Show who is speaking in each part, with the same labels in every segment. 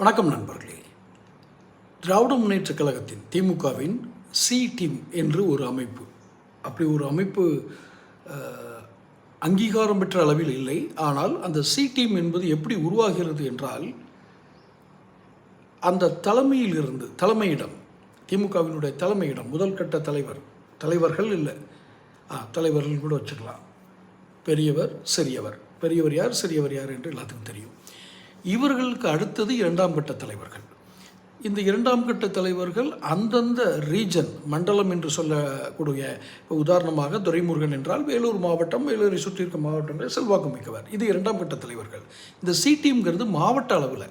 Speaker 1: வணக்கம் நண்பர்களே. திராவிட முன்னேற்றக் கழகத்தின் திமுகவின் சி டீம் என்று ஒரு அமைப்பு, அப்படி ஒரு அமைப்பு அங்கீகாரம் பெற்ற அளவில் இல்லை. ஆனால் அந்த சி டீம் என்பது எப்படி உருவாகிறது என்றால், அந்த தலைமையிடம் திமுகவினுடைய தலைமையிடம் முதல் கட்ட தலைவர்கள் இல்லை, தலைவர்கள் கூட வச்சுக்கலாம். பெரியவர் சிறியவர், பெரியவர் யார் சிறியவர் யார் என்று எல்லாத்துக்கும் தெரியும். இவர்களுக்கு அடுத்தது இரண்டாம் கட்ட தலைவர்கள். இந்த இரண்டாம் கட்ட தலைவர்கள் அந்தந்த ரீஜன், மண்டலம் என்று சொல்லக்கூடிய, இப்போ உதாரணமாக துரைமுருகன் என்றால் வேலூர் மாவட்டம், வேலூரை சுற்றி இருக்க மாவட்டங்களில் செல்வாக்கு மிக்கவர். இது இரண்டாம் கட்ட தலைவர்கள். இந்த சி டீம்ங்கிறது மாவட்ட அளவில்,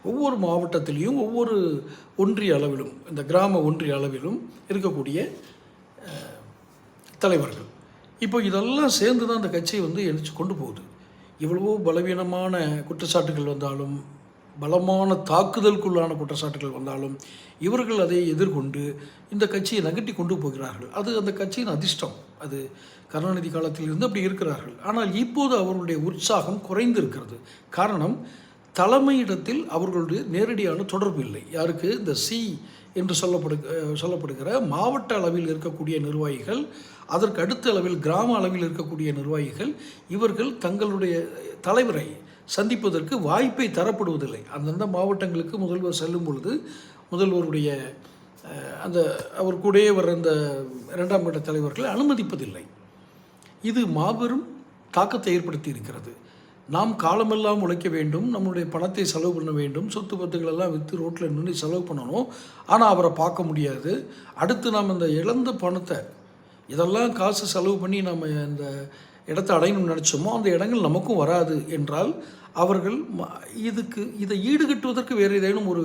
Speaker 1: ஒவ்வொரு மாவட்டத்திலையும் ஒவ்வொரு ஒன்றிய அளவிலும், இந்த கிராம ஒன்றிய அளவிலும் இருக்கக்கூடிய தலைவர்கள். இப்போ இதெல்லாம் சேர்ந்து தான் அந்த கட்சியை எழுச்சி கொண்டு போகுது. எவ்வளவோ பலவீனமான குற்றச்சாட்டுகள் வந்தாலும், பலமான தாக்குதலுக்குள்ளான குற்றச்சாட்டுகள் வந்தாலும், இவர்கள் அதை எதிர்கொண்டு இந்த கட்சியை நகர்த்தி கொண்டு போகிறார்கள். அது அந்த கட்சியின் அதிர்ஷ்டம். அது கருணாநிதி காலத்திலிருந்து அப்படி இருக்கிறார்கள். ஆனால் இப்போது அவர்களுடைய உற்சாகம் குறைந்திருக்கிறது. காரணம், தலைமையிடத்தில் அவர்களுடைய நேரடியான தொடர்பு இல்லை. யாருக்கு? இந்த சி என்று சொல்லப்படுகிற மாவட்ட அளவில் இருக்கக்கூடிய நிர்வாகிகள், அதற்கு அடுத்த அளவில் கிராம அளவில் இருக்கக்கூடிய நிர்வாகிகள், இவர்கள் தங்களுடைய தலைவரை சந்திப்பதற்கு வாய்ப்பை தரப்படுவதில்லை. அந்தந்த மாவட்டங்களுக்கு முதல்வர் செல்லும் பொழுது முதல்வருடைய அவர் கூடயே வர அந்த இரண்டாம் கட்ட தலைவர்களை அனுமதிப்பதில்லை. இது மாபெரும் தாக்கத்தை ஏற்படுத்தி இருக்கிறது. நாம் காலமெல்லாம் உழைக்க வேண்டும், நம்முடைய பணத்தை செலவு பண்ண வேண்டும், சொத்து பத்துகளெல்லாம் விற்று ரோட்டில் நின்று செலவு பண்ணணும். ஆனால் அவரை பார்க்க முடியாது. அடுத்து நாம் இந்த இழந்த பணத்தை, இதெல்லாம் காசு செலவு பண்ணி நம்ம இந்த இடத்தை அடையணும்னு நினச்சோமோ அந்த இடங்கள் நமக்கும் வராது என்றால், அவர்கள் இதை ஈடுகட்டுவதற்கு வேறு ஏதேனும் ஒரு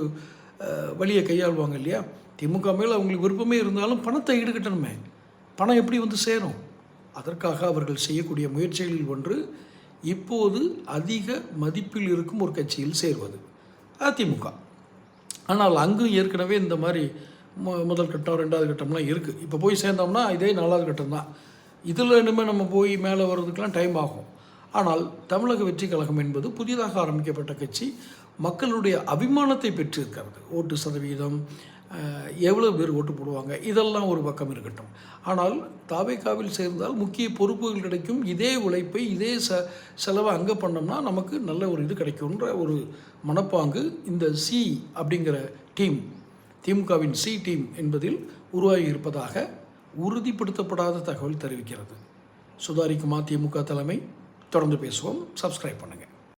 Speaker 1: வழியை கையாளுவாங்க இல்லையா? திமுக மேலே அவங்களுக்கு விருப்பமே இருந்தாலும் பணத்தை ஈடுகட்டணுமே. பணம் எப்படி சேரும்? அதற்காக அவர்கள் செய்யக்கூடிய முயற்சிகளில் ஒன்று, இப்போது அதிக மதிப்பில் இருக்கும் ஒரு கட்சியில் சேர்வது அதிமுக. ஆனால் அங்கும் ஏற்கனவே இந்த மாதிரி முதல் கட்டம் ரெண்டாவது கட்டம்லாம் இருக்குது. இப்போ போய் சேர்ந்தோம்னா இதே நாலாவது கட்டம் தான். இதில் இனிமேல் நம்ம போய் மேலே வர்றதுக்கெலாம் டைம் ஆகும். ஆனால் தமிழக வெற்றி கழகம் என்பது புதிதாக ஆரம்பிக்கப்பட்ட கட்சி, மக்களுடைய அபிமானத்தை பெற்றிருக்கிறது. ஓட்டு சதவீதம், எவ்வளோ பேர் ஓட்டு போடுவாங்க, இதெல்லாம் ஒரு பக்கம் இருக்கட்டும். ஆனால் தாவேகாவில் சேர்ந்தால் முக்கிய பொறுப்புகள் கிடைக்கும். இதே உழைப்பை, இதே செலவை அங்கே பண்ணோம்னா நமக்கு நல்ல ஒரு இது கிடைக்கும்ன்ற ஒரு மனப்பாங்கு இந்த சி அப்படிங்கிற டீம், திமுகவின் சி டீம் என்பதில் உருவாகி இருப்பதாக உறுதிப்படுத்தப்படாத தகவல் தெரிவிக்கிறது. சுதாரிக்குமா திமுக தலைமை? தொடர்ந்து பேசுவோம். சப்ஸ்கிரைப் பண்ணுங்கள்.